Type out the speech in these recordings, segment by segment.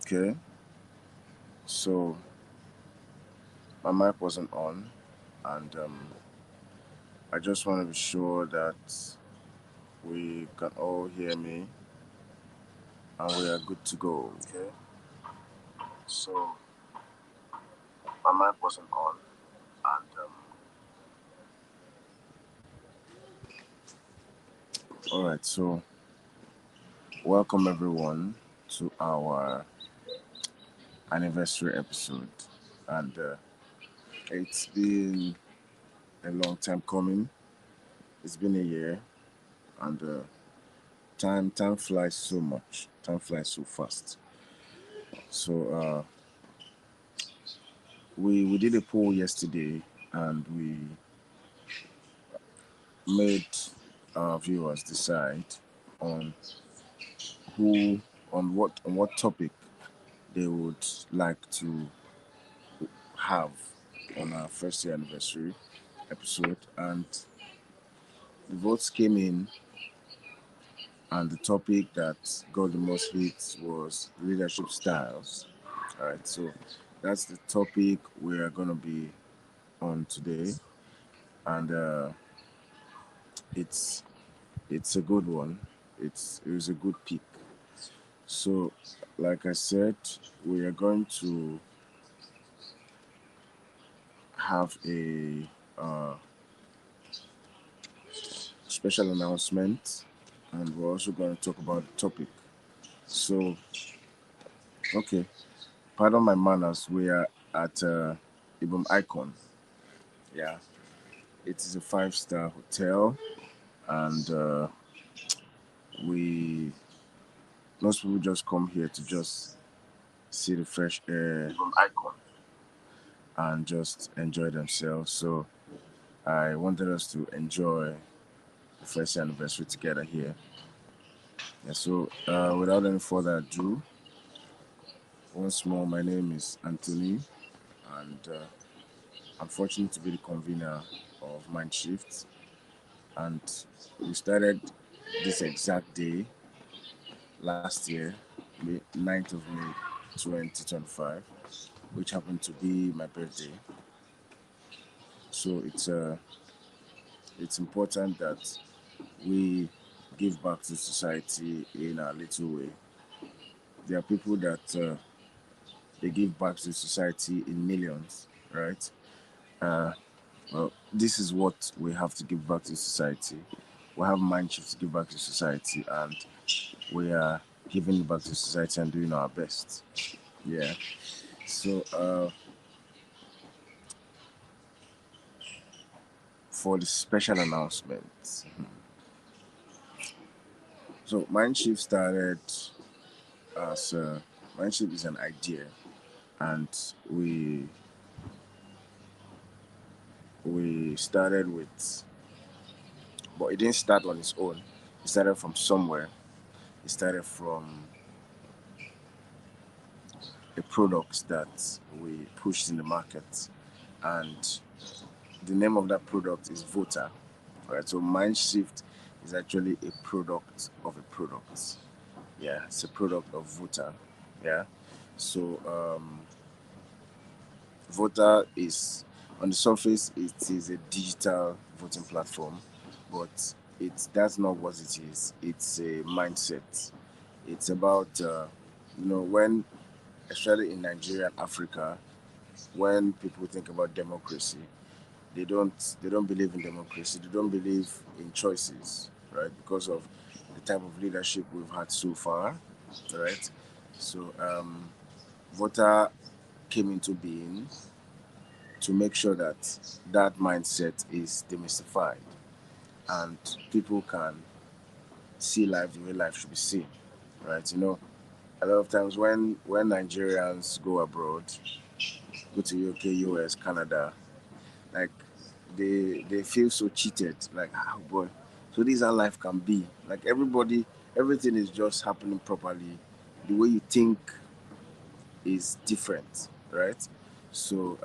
Okay, so my mic wasn't on, and I just want to be sure that we can all hear me and we are good to go. Okay, so my mic wasn't on, and all right, so welcome everyone to our anniversary episode, and it's been a long time coming. It's been a year, and time flies so much. Time flies so fast. So we did a poll yesterday, and we made our viewers decide on who on what topic they would like to have on our first year anniversary episode, and the votes came in, and the topic that got the most hits was leadership styles. All right, so that's the topic we are going to be on today, and it's it's a good one. It was a good pick. So, like I said, we are going to have a special announcement, and we're also going to talk about the topic. So, okay, pardon my manners. We are at Ibom Icon. Yeah, it is a five-star hotel, and we most people just come here to just see the fresh air and just enjoy themselves. So I wanted us to enjoy the first anniversary together here. Yeah, so without any further ado, once more, my name is Anthony, and I'm fortunate to be the convener of Mindshift. And we started this exact day last year, 9th of May 2025, which happened to be my birthday. So it's important that we give back to society in a little way. There are people that they give back to society in millions, right? Uh, well, this is what we have to give back to society. We have Mindshift to give back to society, and we are giving back to society and doing our best. Yeah. So for the special announcement, so Mindshift started as Mindshift is an idea, and we started with, but it didn't start on its own. It started from somewhere. It started from a product that we pushed in the market, and the name of that product is Voter. Right, so Mindshift is actually a product of a product. Yeah, it's a product of Voter. Yeah, so Voter is, on the surface, it is a digital voting platform, but that's not what it is. It's a mindset. It's about when, especially in Nigeria and Africa, when people think about democracy, they don't believe in democracy. They don't believe in choices, right? Because of the type of leadership we've had so far, right? So Voter came into being to make sure that that mindset is demystified and people can see life the way life should be seen, right? A lot of times when Nigerians go abroad, go to UK, US, Canada, like they feel so cheated. Like, oh boy, so this is how life can be. Like everything is just happening properly. The way you think is different, right? So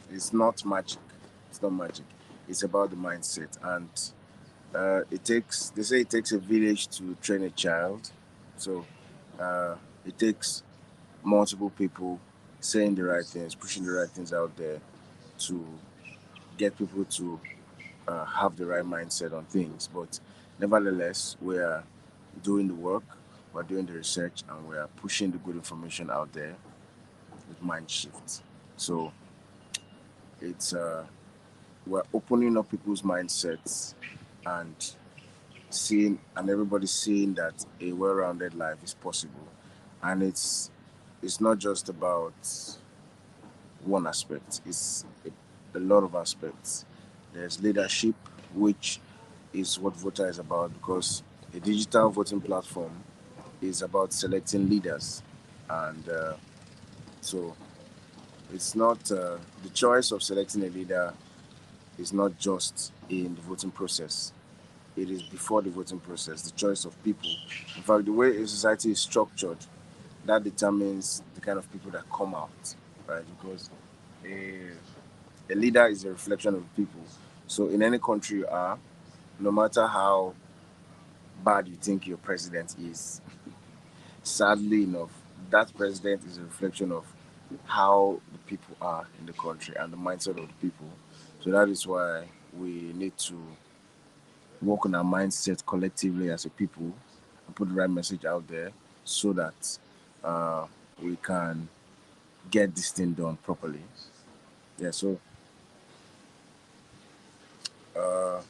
it's not magic. It's not magic. It's about the mindset, and it takes. They say it takes a village to train a child. So it takes multiple people saying the right things, pushing the right things out there to get people to have the right mindset on things. But nevertheless, we are doing the work, we're doing the research, and we are pushing the good information out there with mind shift. So it's we're opening up people's mindsets and seeing and everybody seeing that a well-rounded life is possible, and it's not just about one aspect. It's a lot of aspects. There's leadership, which is what voter is about, because a digital voting platform is about selecting leaders, and so it's not the choice of selecting a leader is not just in the voting process. It is before the voting process, the choice of people. In fact, the way a society is structured, that determines the kind of people that come out, right? Because a leader is a reflection of the people. So in any country you are, no matter how bad you think your president is, sadly enough, that president is a reflection of how the people are in the country and the mindset of the people. So that is why we need to work on our mindset collectively as a people and put the right message out there so that uh, we can get this thing done properly. Yeah, so uh,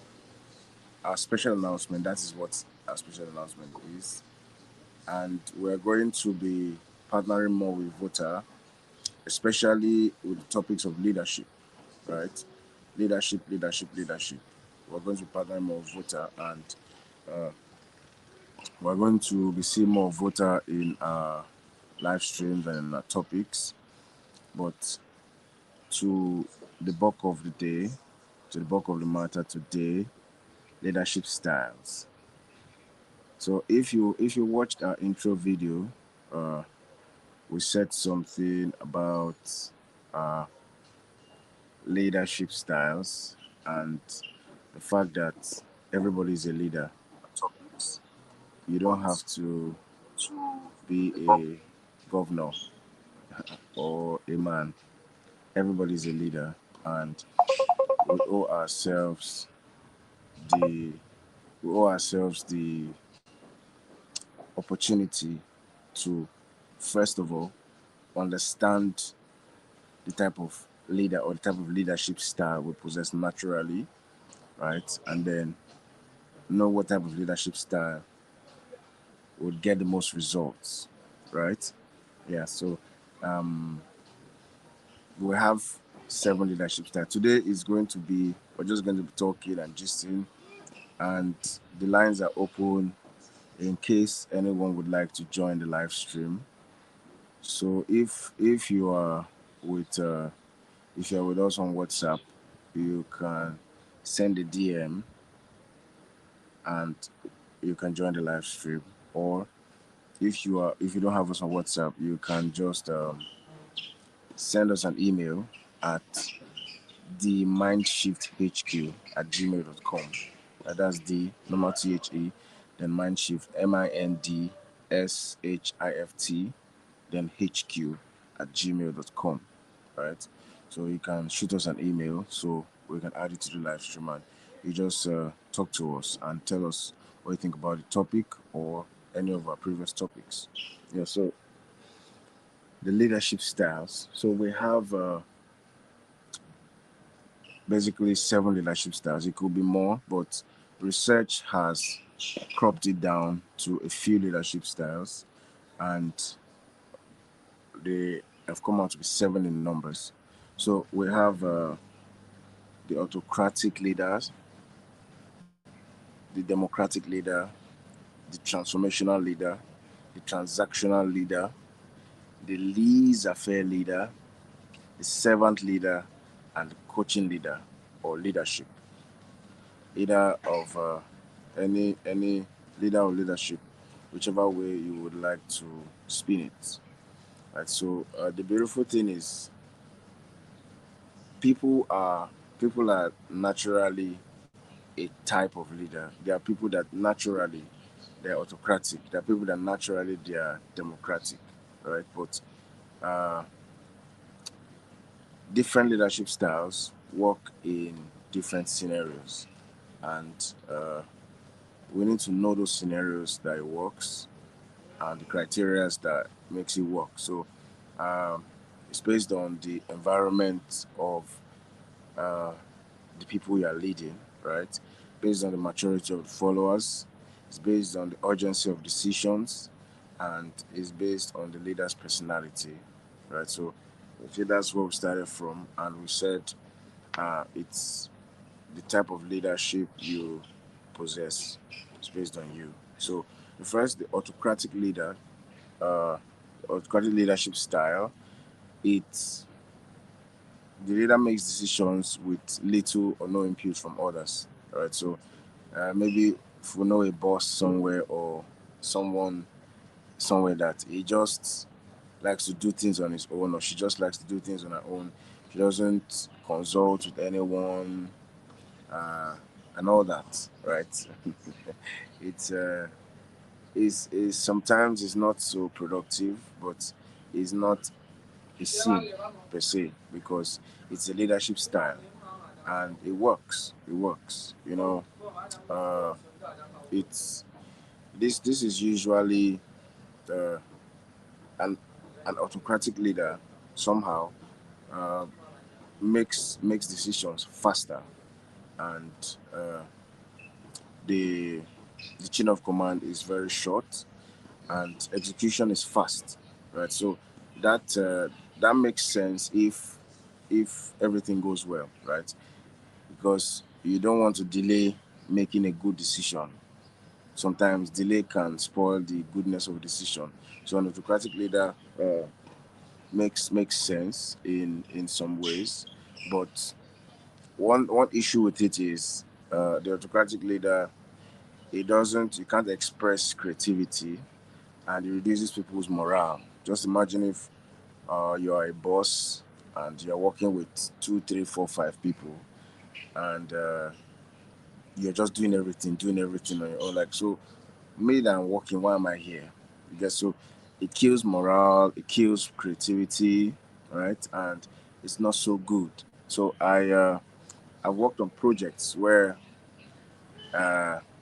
our special announcement, that is what our special announcement is. And we're going to be partnering more with Vota, especially with the topics of leadership, right? Leadership, leadership, leadership. We're going to be partnering more with Vota, and uh, we're going to be seeing more Vota in our live streams and in our topics. But to the bulk of the day, to the bulk of the matter today, leadership styles. So if you watched our intro video, uh, we said something about uh, leadership styles and the fact that everybody is a leader. Topics. You don't have to be a governor or a man. Everybody is a leader, and we owe ourselves the we owe ourselves the opportunity to first of all understand the type of leader or the type of leadership style we possess naturally, right? And then know what type of leadership style would get the most results, right? Yeah, so um, we have 7 leadership styles. Today is going to be, we're just going to be talking and gisting, and the lines are open in case anyone would like to join the live stream. So if you are with if you're with us on WhatsApp, you can send a DM and you can join the live stream. Or if you don't have us on WhatsApp, you can just send us an email at the mindshift@gmail.com. That's the normal THE, then mindshift MINDSHIFT, then HQ at gmail.com. Right? So you can shoot us an email so we can add it to the live stream, and you just talk to us and tell us what you think about the topic or any of our previous topics. Yeah, so the leadership styles. So we have basically 7 leadership styles. It could be more, but research has cropped it down to a few leadership styles, and they have come out to be 7 in numbers. So we have the autocratic leaders, the democratic leader, the transformational leader, the transactional leader, the laissez-faire leader, the servant leader, and the coaching leader or leadership. Either of any leader or leadership, whichever way you would like to spin it. Right. So the beautiful thing is people are people are naturally a type of leader. There are people that naturally they're autocratic. There are people that naturally they are democratic, right? But uh, different leadership styles work in different scenarios, and we need to know those scenarios that it works and the criteria that makes it work. So um, it's based on the environment of uh, the people you are leading, right? Based on the maturity of the followers, it's based on the urgency of decisions, and it's based on the leader's personality, right? So, okay, that's where we started from, and we said it's the type of leadership you possess. It's based on you. So, the first, the autocratic leader, uh, autocratic leadership style. It's the leader makes decisions with little or no input from others. Right. So maybe if we know a boss somewhere or someone somewhere that he just likes to do things on his own, or she just likes to do things on her own. She doesn't consult with anyone uh, and all that. Right. it's is sometimes it's not so productive, but it's not a sin per se, because it's a leadership style and it works. It works. Uh, it's this is usually uh, an an autocratic leader somehow uh, makes decisions faster, and the the chain of command is very short and execution is fast, right? So that that makes sense if everything goes well, right? Because you don't want to delay making a good decision. Sometimes delay can spoil the goodness of a decision. So an autocratic leader makes sense in some ways, but one issue with it is the autocratic leader, he can't express creativity, and it reduces people's morale. Just imagine if you are a boss and you're working with two, three, four, five people, and you're just doing everything on your own. Like, so me that I'm working, why am I here? I guess so. It kills morale, it kills creativity, right? And it's not so good. So I've worked on projects where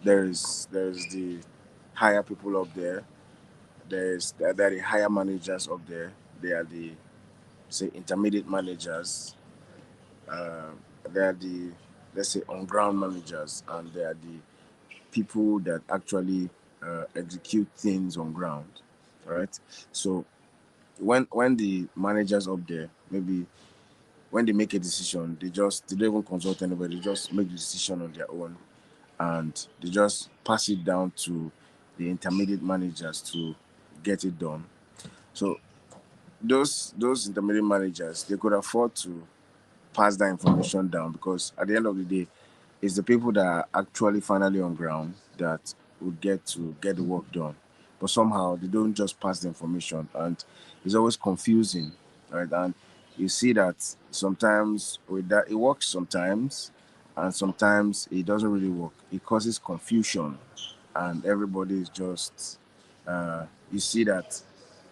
there's the higher people up there. There are the higher managers up there. They are the, say, intermediate managers. Uh, they are the, let's say, on ground managers, and they are the people that actually execute things on ground. All right. So when the managers up there, maybe when they make a decision, they don't even consult anybody. They just make the decision on their own, and they just pass it down to the intermediate managers to get it done. So those intermediate managers, they could afford to pass that information down, because at the end of the day, it's the people that are actually finally on ground that would get to get the work done. But somehow they don't just pass the information, and it's always confusing, right? And you see that sometimes with that it works sometimes, and sometimes it doesn't really work. It causes confusion, and everybody is just you see that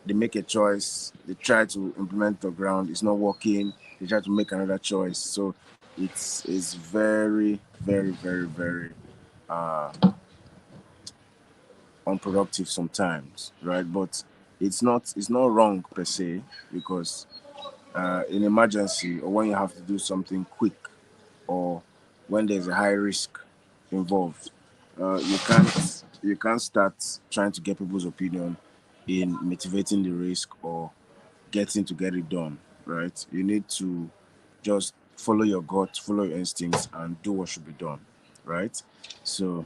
they make a choice, they try to implement the ground, it's not working, they try to make another choice. So it's very, very, very, very uh, unproductive sometimes, right? But it's not wrong per se, because in emergency, or when you have to do something quick, or when there's a high risk involved, you can't start trying to get people's opinion in mitigating the risk or getting to get it done, right? You need to just follow your gut, follow your instincts, and do what should be done, right? So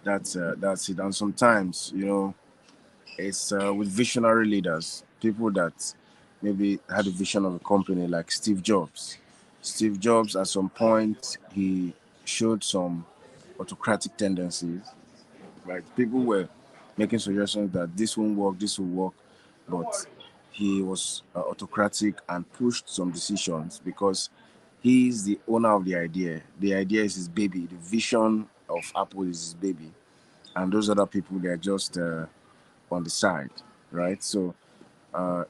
that's it. And sometimes, it's with visionary leaders, people that maybe had a vision of a company, like Steve Jobs. Steve Jobs, at some point, he showed some autocratic tendencies. Like, people were making suggestions that this won't work, this will work, but he was autocratic and pushed some decisions because he's the owner of the idea. The idea is his baby. The vision of Apple is his baby, and those other people, they're just on the side, right? So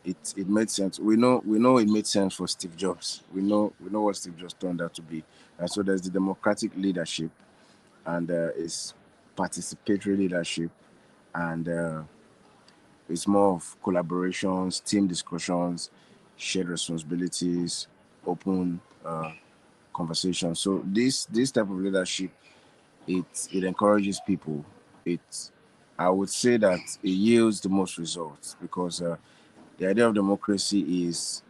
it made sense. We know it made sense for Steve Jobs. We know what Steve Jobs turned out to be. And so there's the democratic leadership, and it's participatory leadership, and it's more of collaborations, team discussions, shared responsibilities, open conversation. So this type of leadership, it encourages people. It I would say that it yields the most results, because the idea of democracy is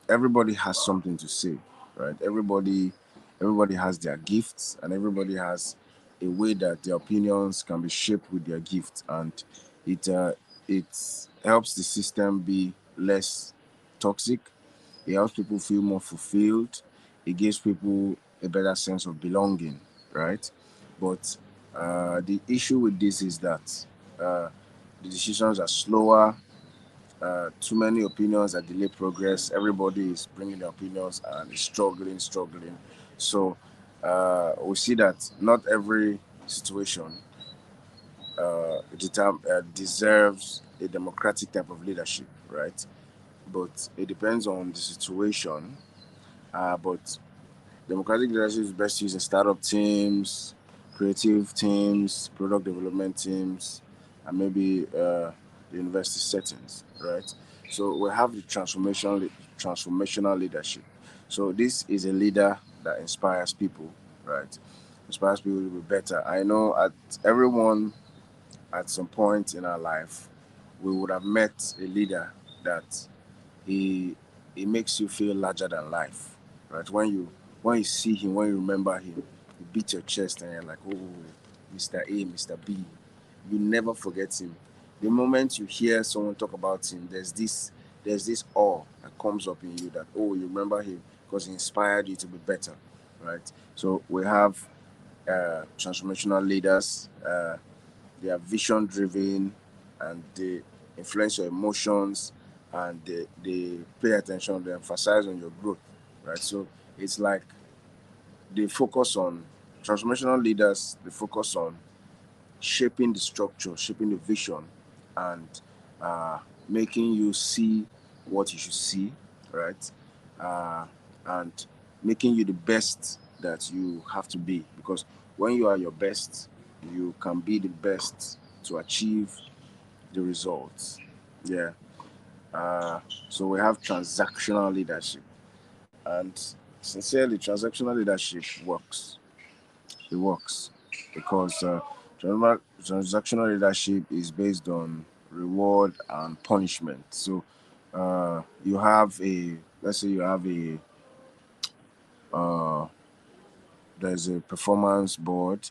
everybody has something to say, right? Everybody has their gifts, and everybody has a way that their opinions can be shaped with their gift, and it it helps the system be less toxic. It helps people feel more fulfilled. It gives people a better sense of belonging, right? But the issue with this is that the decisions are slower, too many opinions that delay progress. Everybody is bringing their opinions and is struggling. So we see that not every situation deserves a democratic type of leadership, right? But it depends on the situation. But democratic leadership is best used in startup teams, creative teams, product development teams, and maybe the university settings, right? So we have the transformational leadership. So this is a leader that inspires people, right? Inspires people to be better. I know at everyone at some point in our life, we would have met a leader that he he makes you feel larger than life, right? When you see him, when you remember him, you beat your chest and you're like, oh, Mr. A, Mr. B. You never forget him. The moment you hear someone talk about him, there's this awe that comes up in you, that, oh, you remember him because he inspired you to be better, right? So we have transformational leaders. They are vision driven, and they influence your emotions, and they pay attention, they emphasize on your growth, right? So it's like they focus on transformational leaders, they focus on shaping the structure, shaping the vision, and uh, making you see what you should see, right? Uh, and making you the best that you have to be. Because when you are your best, you can be the best to achieve the results. Yeah. Uh, so we have transactional leadership. And sincerely, transactional leadership works. It works because transactional leadership is based on reward and punishment. So you have let's say you have uh, there's a performance board.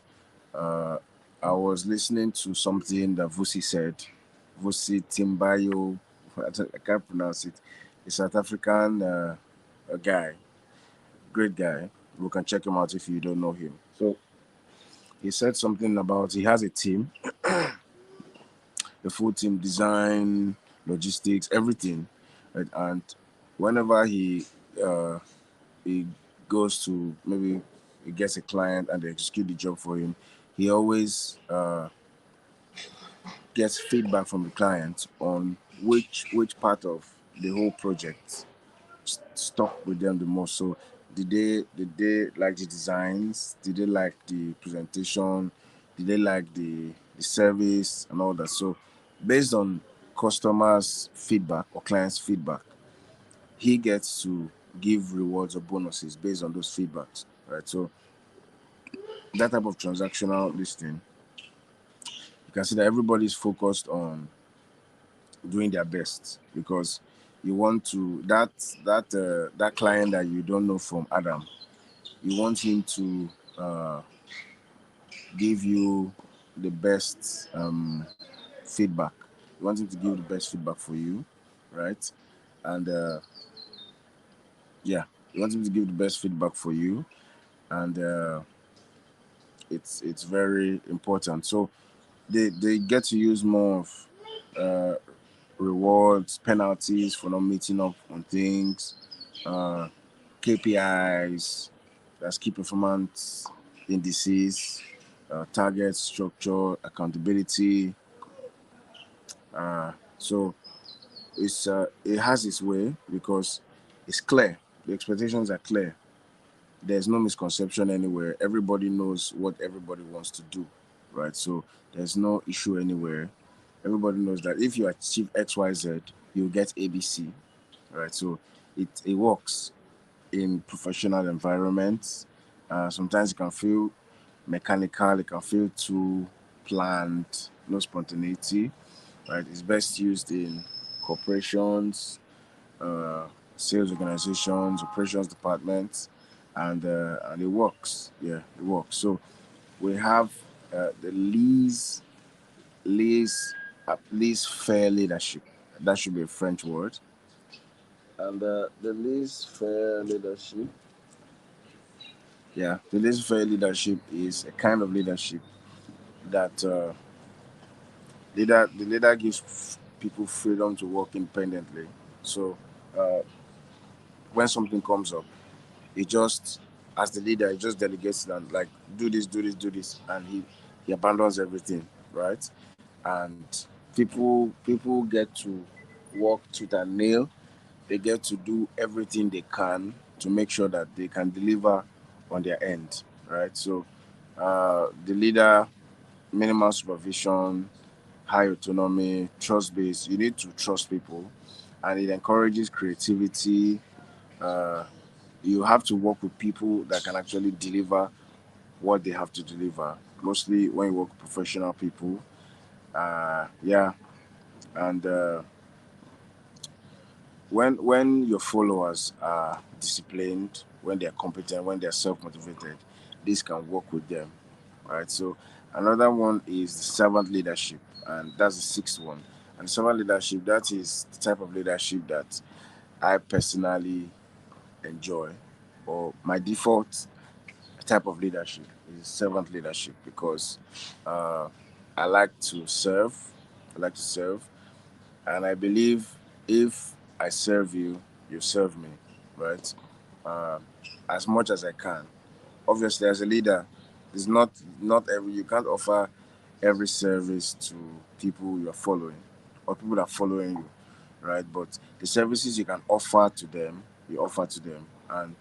Uh, I was listening to something that Vusi said. Vusi Timbayo, I can't pronounce it. A South African a guy, great guy. You can check him out if you don't know him. So he said something about he has a team, the full team, design, logistics, everything, right? And whenever uh, he goes to, maybe he gets a client and they execute the job for him, he always gets feedback from the client on which part of the whole project stuck with them the most. So did they like the designs? Did they like the presentation? Did they like the service and all that? So based on customers' feedback or clients' feedback, he gets to give rewards or bonuses based on those feedbacks. Right. So that type of transactional listing, you can see that everybody's focused on doing their best, because you want to that client that you don't know from Adam, you want him to uh, give you the best feedback. You want him to give the best feedback for you, right? And yeah, you want him to give the best feedback for you, and it's very important. So they get to use more of uh, rewards, penalties for not meeting up on things, uh, KPIs, that's key performance indices, target structure, accountability. So it has its way because it's clear. The expectations are clear. There's no misconception anywhere. Everybody knows what everybody wants to do, right? So there's no issue anywhere. Everybody knows that if you achieve XYZ, you'll get ABC, right? So it works in professional environments. Sometimes it can feel mechanical, it can feel too planned, no spontaneity, right? It's best used in corporations, uh, sales organizations, operations departments, and it works. Yeah, it works. So we have the least fair leadership. That should be a French word. And the least fair leadership. Yeah, the least fair leadership is a kind of leadership that the leader gives people freedom to work independently. So uh, when something comes up, he just, as the leader, he just delegates it and like do this, do this, do this, and he abandons everything, right? And people get to work tooth and nail. They get to do everything they can to make sure that they can deliver on their end, right? So the leader, minimal supervision, high autonomy, trust based. You need to trust people, and it encourages creativity. Uh, you have to work with people that can actually deliver what they have to deliver. Mostly when you work with professional people, yeah, and when your followers are disciplined, when they're competent, when they're self motivated, this can work with them, right? So another one is the servant leadership, and that's the sixth one. And servant leadership, that is the type of leadership that I personally enjoy, or my default type of leadership is servant leadership because uh, I like to serve. I like to serve, and I believe if I serve you, you serve me, right? Uh, as much as I can. Obviously, as a leader, it's not every you can't offer every service to people you're following or people that are following you, right? But the services you can offer to them, you offer to them, and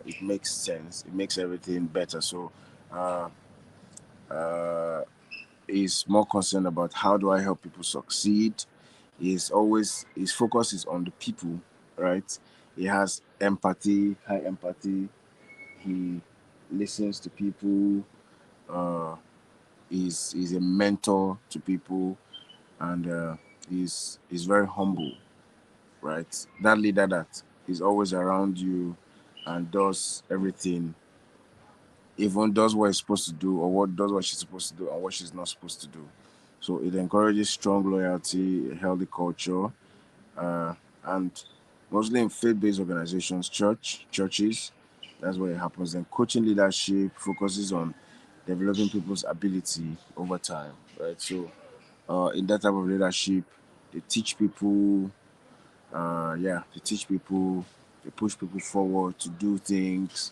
it makes sense. It makes everything better. So, uh, uh, is more concerned about how do I help people succeed. His focus is on the people, right? He has empathy, high empathy. He listens to people. Uh, is a mentor to people, and is very humble, right? That leader that is always around you and does everything, even does what he's supposed to do or what does what she's supposed to do and what she's not supposed to do. So it encourages strong loyalty, a healthy culture, uh, and mostly in faith-based organizations, churches. That's where it happens. Then coaching leadership focuses on developing people's ability over time, right? So in that type of leadership, they teach people, they teach people, they push people forward to do things,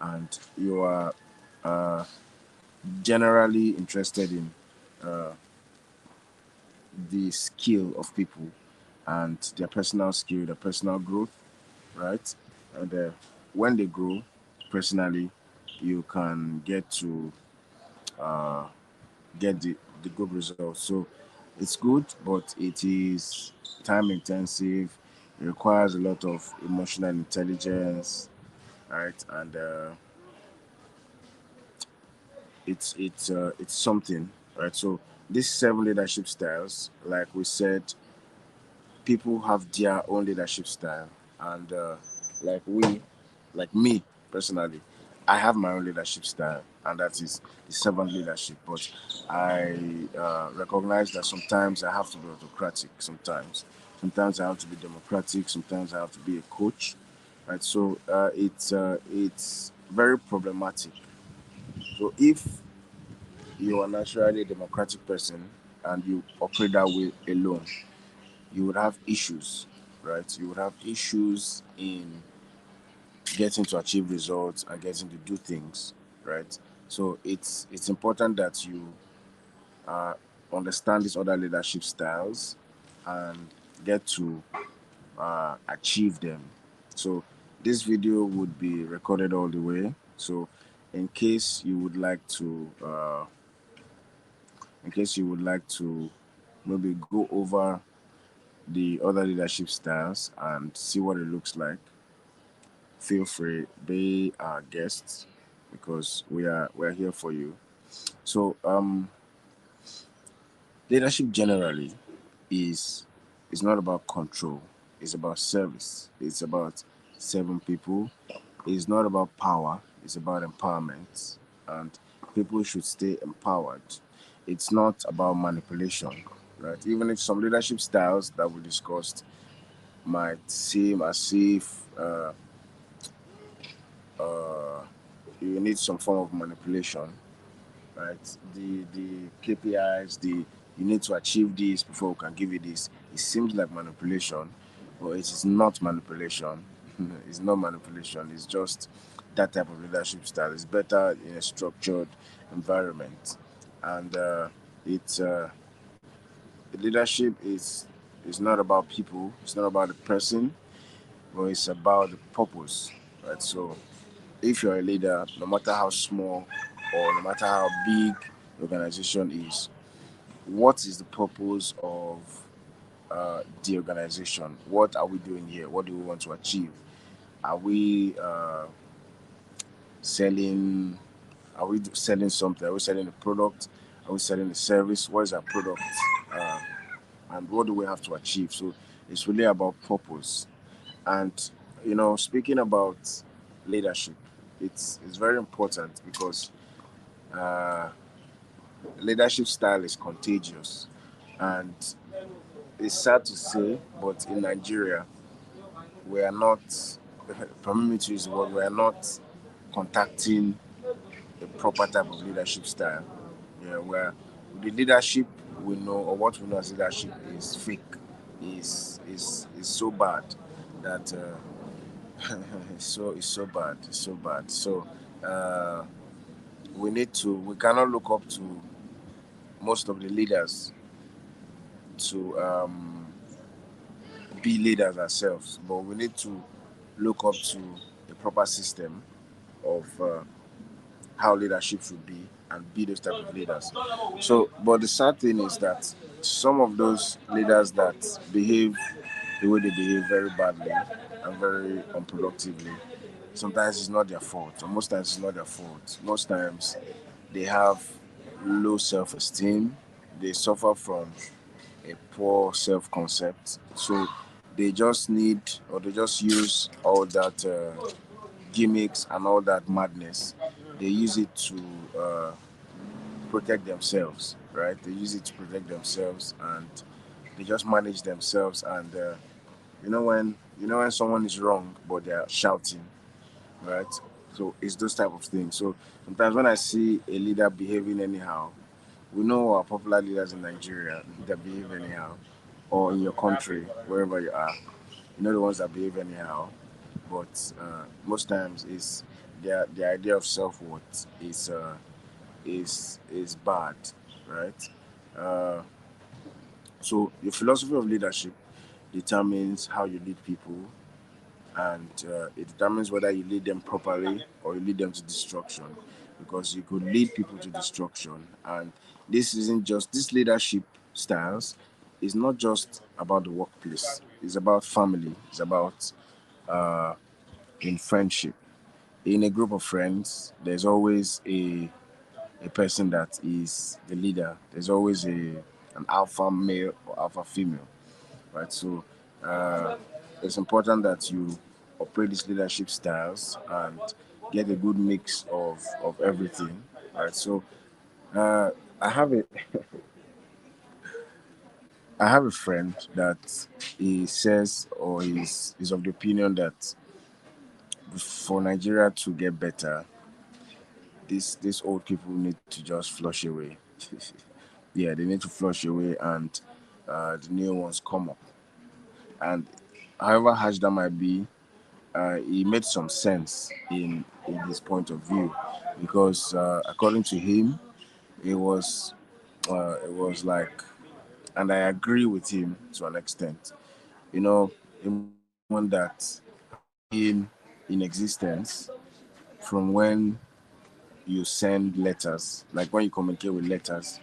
and you are uh, generally interested in uh, the skill of people and their personal skill, their personal growth, right? And when they grow personally, you can get to uh, get the good results. So it's good, but it is time intensive. It requires a lot of emotional intelligence, right? And it's something, right? So these seven leadership styles, like we said, people have their own leadership style, and like we, like me personally, I have my own leadership style, and that is the servant leadership. But I recognize that sometimes I have to be autocratic. Sometimes I have to be democratic. Sometimes I have to be a coach, right? So it's very problematic. So if you are naturally a democratic person and you operate that way alone, you would have issues, right? You would have issues in getting to achieve results and getting to do things, right? So it's important that you uh, understand these other leadership styles and get to achieve them. So this video would be recorded all the way. So in case you would like to, maybe go over the other leadership styles and see what it looks like, feel free, be our guests, because we're here for you. So leadership generally is not about control. It's about service. It's about serving people. It's not about power. It's about empowerment, and people should stay empowered. It's not about manipulation, right? Even if some leadership styles that we discussed might seem as if you need some form of manipulation, right? The KPIs, the you need to achieve this before we can give you this. It seems like manipulation, but it is not manipulation. It's not manipulation. It's just that type of leadership style. It's better in a structured environment, and it's leadership is not about people. It's not about the person, but it's about the purpose, right? So if you're a leader, no matter how small or no matter how big the organization is, what is the purpose of the organization? What are we doing here? What do we want to achieve? Are we selling? Are we selling something? Are we selling a product? Are we selling a service? What is our product? Uh, and what do we have to achieve? So it's really about purpose. And speaking about leadership, it's very important because uh, leadership style is contagious, and it's sad to say, but in Nigeria, we are not. Permit me to use the word. We are not contacting a proper type of leadership style. Yeah, where the leadership we know, or what we know as leadership, is fake. Is so bad that it's so bad. It's so bad. So uh, we cannot look up to most of the leaders to be leaders ourselves, but we need to look up to a proper system of how leadership should be and be those type of leaders. So, but the sad thing is that some of those leaders that behave the way they behave very badly and very unproductively, sometimes it's not their fault, or most times it's not their fault. Most times they have low self-esteem. They suffer from a poor self-concept. So they just need, or they just use all that gimmicks and all that madness. They use it to protect themselves, right? They use it to protect themselves, and they just manage themselves. And when someone is wrong, but they are shouting, right? So it's those type of things. So sometimes when I see a leader behaving anyhow, we know our popular leaders in Nigeria that behave anyhow, or in your country, wherever you are, the ones that behave anyhow. But most times, is the idea of self worth is bad, right? Uh, so your philosophy of leadership determines how you lead people, and it determines whether you lead them properly or you lead them to destruction, because you could lead people to destruction. And this isn't just this leadership styles is not just about the workplace. It's about family. It's about uh, in friendship. In a group of friends, there's always a person that is the leader. There's always an alpha male or alpha female, right? So uh, it's important that you operate these leadership styles and get a good mix of everything, right? So uh, I have a I have a friend that he says, or is of the opinion that for Nigeria to get better, these old people need to just flush away. Yeah, they need to flush away, and the new ones come up. And however harsh that might be, he made some sense in his point of view, because according to him, it was like, and I agree with him to an extent. you know, one that has been in existence from when you send letters, like when you communicate with letters.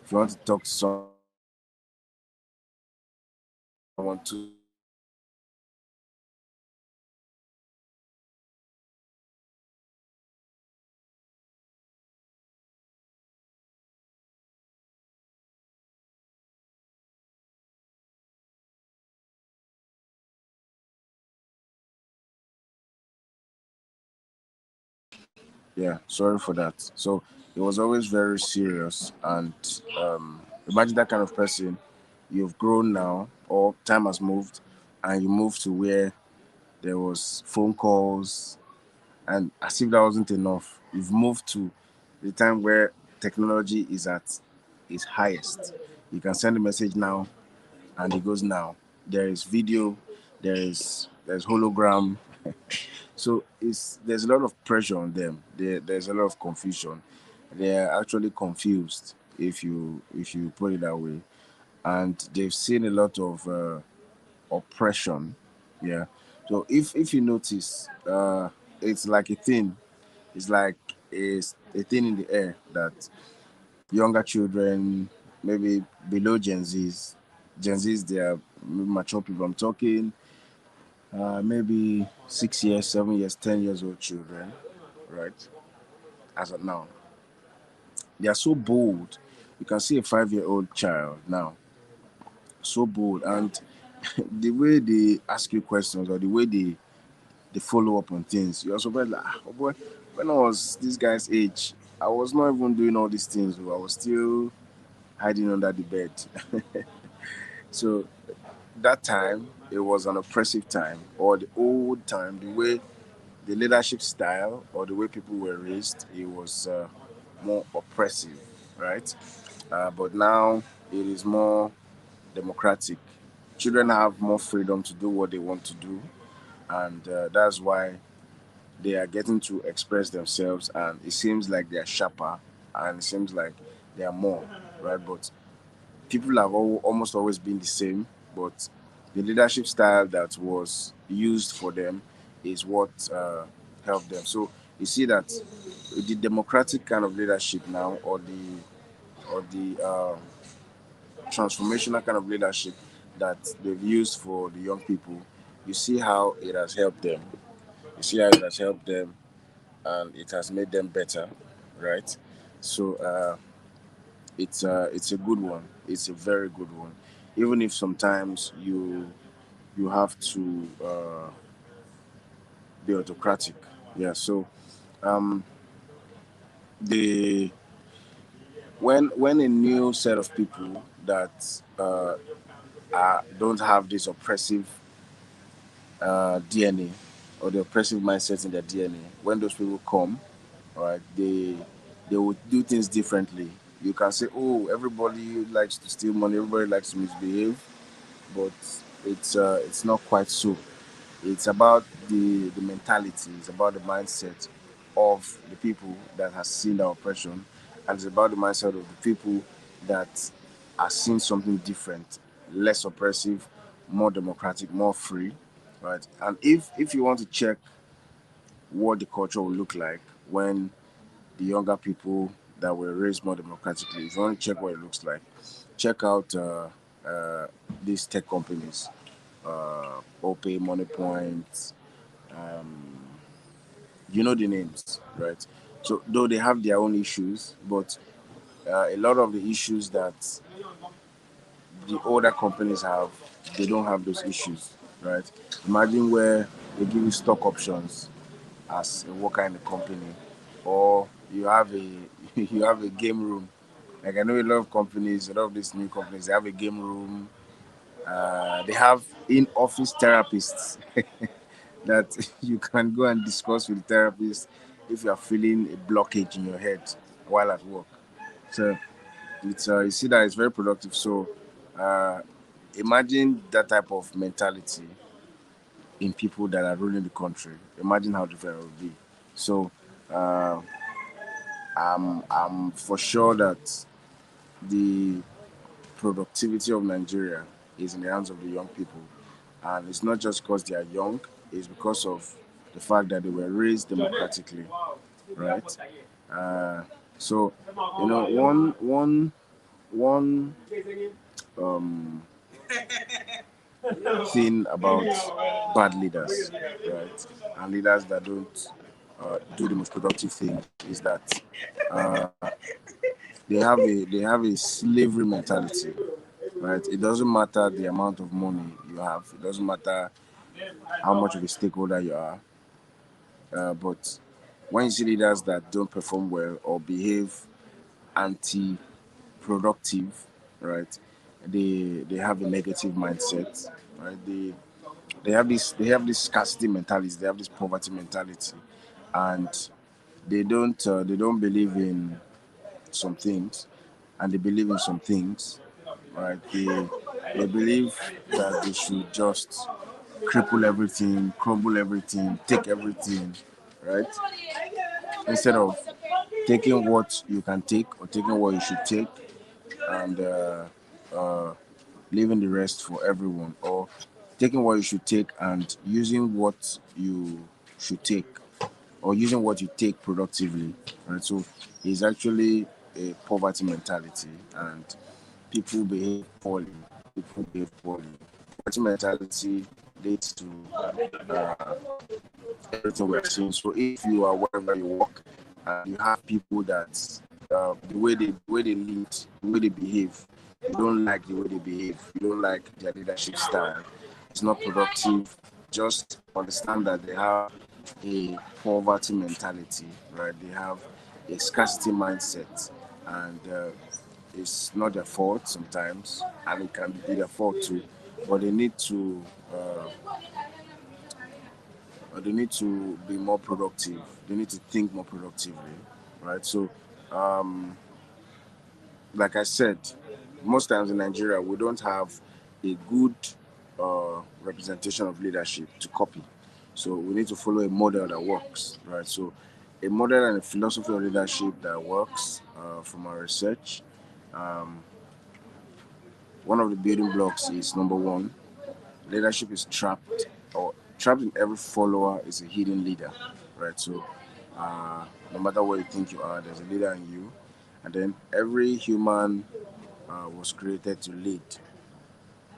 If you want to talk to someone 2 years, yeah, sorry for that. So it was always very serious. And imagine that kind of person. You've grown now, or time has moved, and you moved to where there was phone calls, and as if that wasn't enough, you've moved to the time where technology is at its highest. You can send a message now, and it goes now. There is video, there's hologram. So there's a lot of pressure on them. There's a lot of confusion. They're actually confused, if you put it that way, and they've seen a lot of oppression. Yeah. So if you notice, it's like a thing. It's like a thing in the air that younger children, maybe below Gen Zs, they are mature people. I'm talking maybe 6 years, 7 years, 10 years old children, right? As of now, they are so bold. You can see a 5-year-old child now, so bold, and the way they ask you questions, or the way they follow up on things, you're surprised, like, oh boy, when I was this guy's age, I was not even doing all these things. I was still hiding under the bed. So that time, it was an oppressive time, or the old time, the way the leadership style or the way people were raised, it was more oppressive, right? But now it is more democratic. Children have more freedom to do what they want to do, and that's why they are getting to express themselves, and it seems like they are sharper, and it seems like they are more, right? But people have almost always been the same, but the leadership style that was used for them is what helped them. So you see that the democratic kind of leadership now, or the transformational kind of leadership that they've used for the young people, you see how it has helped them. You see how it has helped them, and it has made them better, right? So it's a good one. It's a very good one. Even if sometimes you have to be autocratic. Yeah. So um, the when a new set of people that don't have this oppressive DNA, or the oppressive mindset in their DNA, when those people come, all right, they will do things differently. You can say, oh, everybody likes to steal money, everybody likes to misbehave, but it's not quite so. It's about the mentality, it's about the mindset of the people that has seen the oppression, and it's about the mindset of the people that are seeing something different, less oppressive, more democratic, more free, right? And if you want to check what the culture will look like when the younger people that were raised more democratically, if you want to check what it looks like, check out uh, these tech companies, OPay, MoneyPoint, you know the names, right? So though they have their own issues, but a lot of the issues that the older companies have, they don't have those issues, right? Imagine where they give you stock options as a worker in the company, or you have a you have a game room. Like I know a lot of companies, a lot of these new companies, they have a game room. They have in-office therapists that you can go and discuss with the therapist if you are feeling a blockage in your head while at work. So it's you see that it's very productive. So uh, imagine that type of mentality in people that are ruling the country. Imagine how different it would be. So uh, I'm for sure that the productivity of Nigeria is in the hands of the young people, And it's not just because they are young, it's because of the fact that they were raised democratically, right? Uh, so, one um, thing about bad leaders, right, and leaders that don't do the most productive thing is that uh, they have a slavery mentality, right? It doesn't matter the amount of money you have. It doesn't matter how much of a stakeholder you are. But when you see leaders that don't perform well or behave anti-productive, right? They have a negative mindset, right? They have this scarcity mentality. They have this poverty mentality, and they don't believe in some things, and they believe in some things, right? They believe that they should just cripple everything, crumble everything, take everything, right? Instead of taking what you can take or taking what you should take and uh, leaving the rest for everyone, or taking what you should take and using what you should take, or using what you take productively, right? So it's actually a poverty mentality, and people behave poorly. People behave poorly. Poverty mentality leads to everything we're seeing. So if you are wherever you work and you have people that the way they lead, the way they behave, you don't like the way they behave, you don't like their leadership style, it's not productive. Just understand that they have a poverty mentality, right? They have a scarcity mindset, and it's not their fault sometimes, and it can be their fault too. But they need to be more productive. They need to think more productively, right? So, like I said, most times in Nigeria we don't have a good representation of leadership to copy. So we need to follow a model that works, right? So, a model and a philosophy of leadership that works, from our research. Um, One of the building blocks is number one: leadership is trapped in every follower is a hidden leader, right? So, no matter what you think you are, there's a leader in you, and then every human was created to lead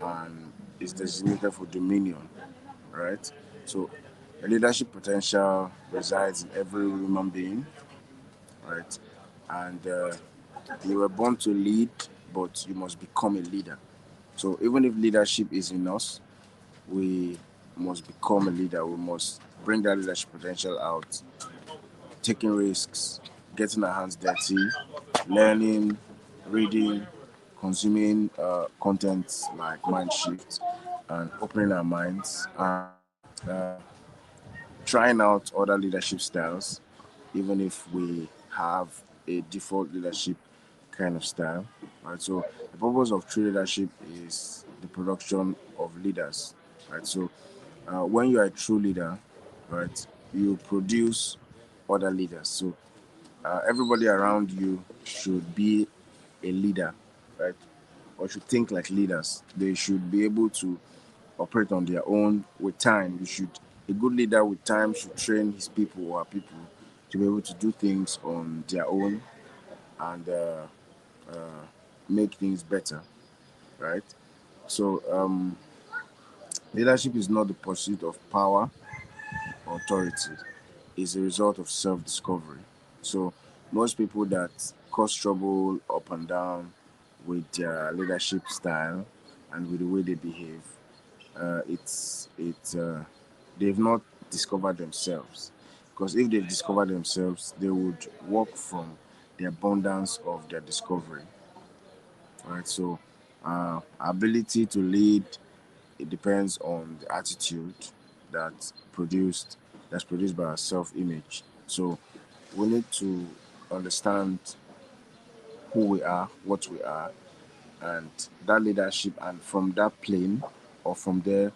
and is designated for dominion, right? So, the leadership potential resides in every human being, right? And you were born to lead, but you must become a leader. So, even if leadership is in us, we must become a leader. We must bring that leadership potential out, taking risks, getting our hands dirty, learning, reading, consuming content like mind shift, and opening our minds, and trying out other leadership styles, even if we have a default leadership kind of style. Right. So the purpose of true leadership is the production of leaders. Right. So when you are a true leader, right, you produce other leaders. So everybody around you should be a leader, right? Or should think like leaders. They should be able to operate on their own with time. A good leader with time should train his people or her people to be able to do things on their own and make things better, right? So leadership is not the pursuit of power or authority; it's a result of self-discovery. So most people that cause trouble up and down with their leadership style and with the way they behave, they've not discovered themselves. Because if they've discovered themselves, they would work from the abundance of their discovery, right? So, ability to lead, it depends on the attitude that produced that's produced by our self-image. So, we need to understand who we are, what we are, and that leadership, and from that plane or from there,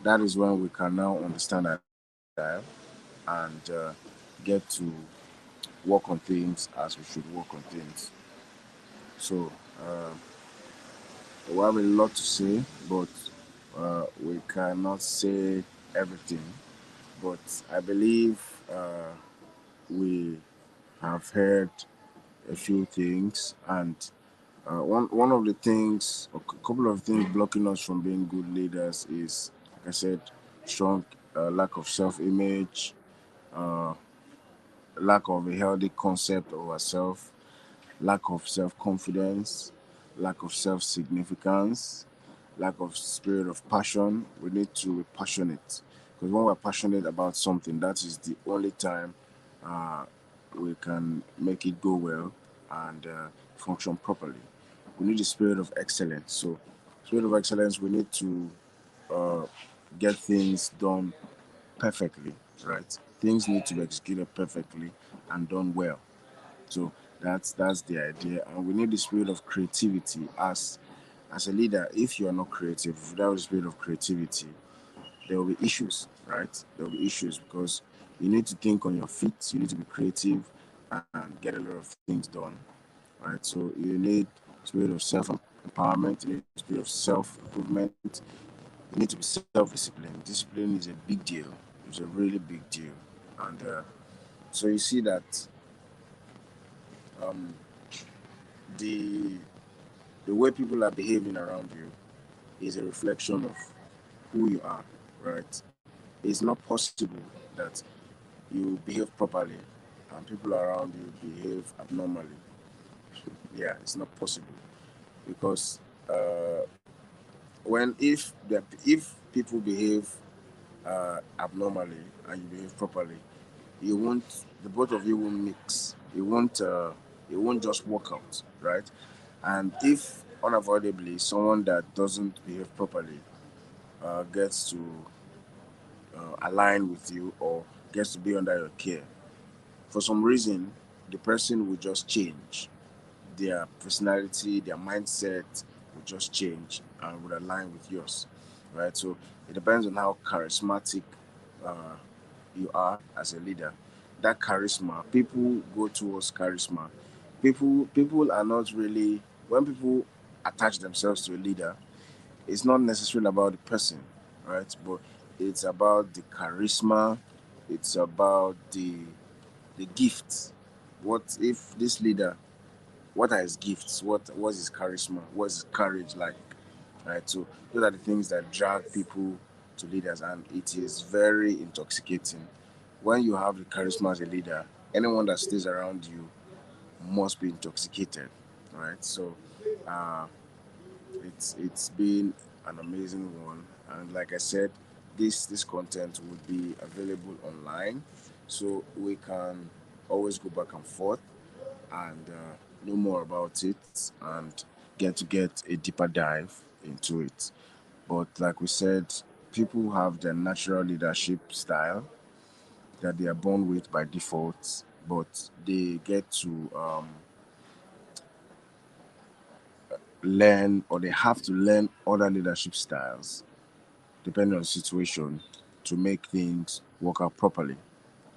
that is when we can now understand our leadership style and get to work on things as we should work on things. So we have a lot to say, but We cannot say everything, but I believe we have heard a few things, and one of the things, a couple of things blocking us from being good leaders is, like I said, strong lack of self-image, uh, lack of a healthy concept of ourselves, lack of self-confidence, lack of self-significance, lack of spirit of passion. We need to be passionate, because when we're passionate about something, that is the only time uh, we can make it go well and function properly. We need the spirit of excellence. So, spirit of excellence, we need to uh, get things done perfectly, right? Things need to be executed perfectly and done well. So that's the idea, and we need the spirit of creativity as a leader. If you are not creative, without the spirit of creativity, there will be issues, right? There will be issues because you need to think on your feet. You need to be creative and get a lot of things done, right? So you need spirit of self empowerment. You need spirit of self improvement. You need to be self disciplined. Discipline is a big deal. It's a really big deal, and so you see that um, the the way people are behaving around you is a reflection of who you are, right? It's not possible that you behave properly and people around you behave abnormally. Yeah, it's not possible because when if people behave abnormally and you behave properly, you won't the both of you won't mix. It won't just work out, right? And if unavoidably someone that doesn't behave properly gets to align with you or gets to be under your care, for some reason, the person will just change. Their personality, their mindset will just change and would align with yours, right? So it depends on how charismatic uh, you are as a leader. That charisma, people go towards charisma. People are not really when people attach themselves to a leader, it's not necessarily about the person, right? But it's about the charisma, it's about the gifts. What if this leader, what are his gifts? What was his charisma? What's his courage like? Right. So those are the things that drag people to leaders, and it is very intoxicating. When you have the charisma as a leader, anyone that stays around you must be intoxicated. Right. So uh, it's been an amazing one, and like I said, this content will be available online, so we can always go back and forth and know more about it and get a deeper dive into it. But like we said, people have their natural leadership style that they are born with by default, but they get to learn, or they have to learn other leadership styles depending on the situation to make things work out properly,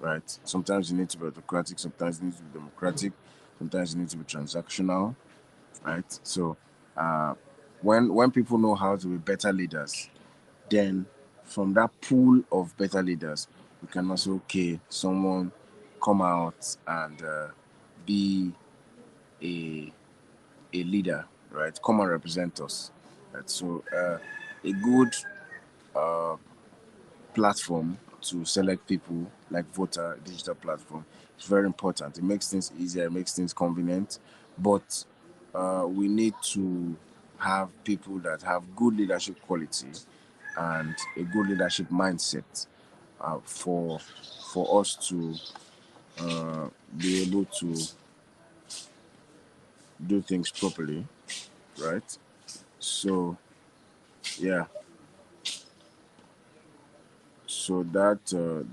right? Sometimes you need to be autocratic, sometimes you need to be democratic, sometimes you need to be transactional, right? So uh, when people know how to be better leaders, then from that pool of better leaders, we can also okay someone come out and be a a leader, right? Come and represent us. Right? So a good platform to select people like voter digital platform is very important. It makes things easier, it makes things convenient, but we need to have people that have good leadership quality and a good leadership mindset for us to be able to do things properly, right? So yeah, so that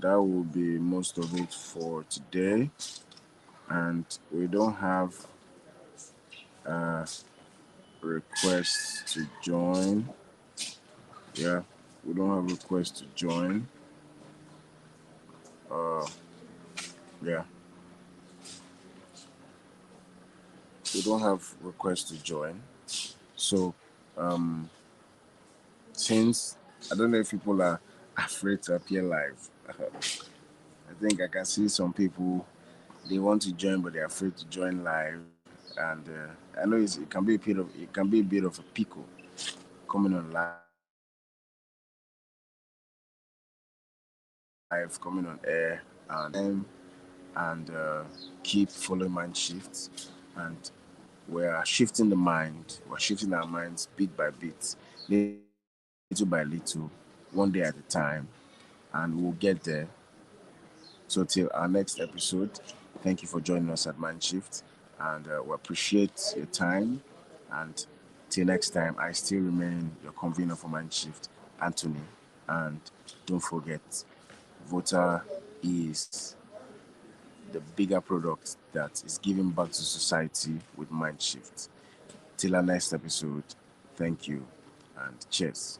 will be most of it for today, and we don't have requests to join. Yeah, we don't have requests to join. Yeah, we don't have requests to join. So Since I don't know if people are afraid to appear live. I think I can see some people they want to join but they're afraid to join live, and I know it can be a bit of a pickle coming on live, coming on air, and and keep following mind shifts, and we're shifting the mind, we're shifting our minds bit by bit, little by little, one day at a time, and we'll get there. So till our next episode, thank you for joining us at Mindshift, and we appreciate your time. And till next time, I still remain your convener for Mindshift, Anthony. And don't forget, Voter is the bigger product that is giving back to society with Mindshift. Till our next episode, thank you and cheers.